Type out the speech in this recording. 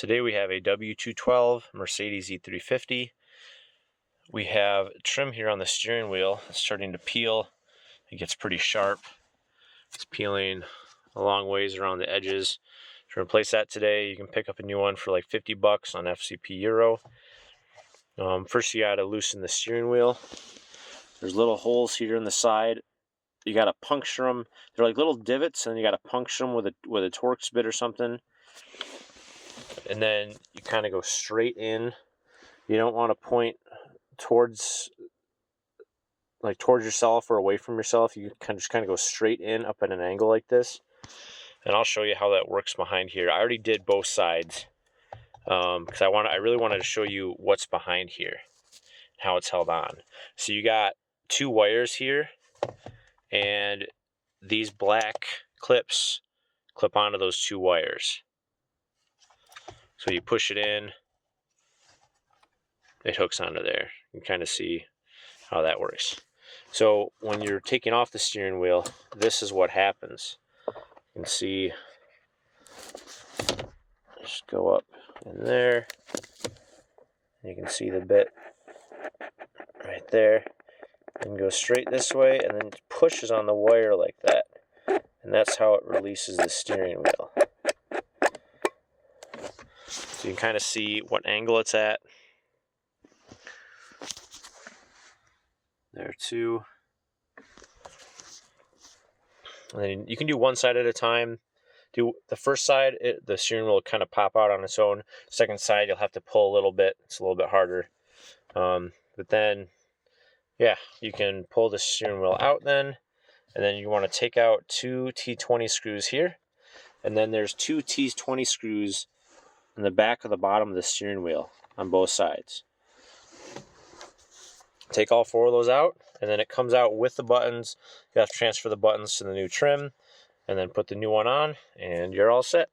Today we have a W212 Mercedes E350. We have trim here on the steering wheel. It's starting to peel. It gets pretty sharp. It's peeling a long ways around the edges. To replace that today, you can pick up a new one for like 50 bucks on FCP Euro. First you gotta loosen the steering wheel. There's little holes here in the side. You gotta puncture them. They're like little divots, and you gotta puncture them with a Torx bit or something. And then you kind of go straight in. You don't want to point towards yourself or away from yourself. You can just kind of go straight in up at an angle like this. And I'll show you how that works behind here. I already did both sides because I really wanted to show you what's behind here, how it's held on. So you got two wires here, and these black clips clip onto those two wires. So you push it in, it hooks onto there. You can kind of see how that works. So when you're taking off the steering wheel, this is what happens. You can see, just go up in there. You can see the bit right there. And go straight this way, and then it pushes on the wire like that. And that's how it releases the steering wheel. So you can kind of see what angle it's at. There too. And then you can do one side at a time. Do the first side, the steering wheel will kind of pop out on its own. Second side, you'll have to pull a little bit. It's a little bit harder. But then, yeah, you can pull the steering wheel out then. And then you want to take out two T20 screws here. And then there's two T20 screws in the back of the bottom of the steering wheel on both sides. Take all four of those out, and then it comes out with the buttons. You have to transfer the buttons to the new trim, and then put the new one on, and you're all set.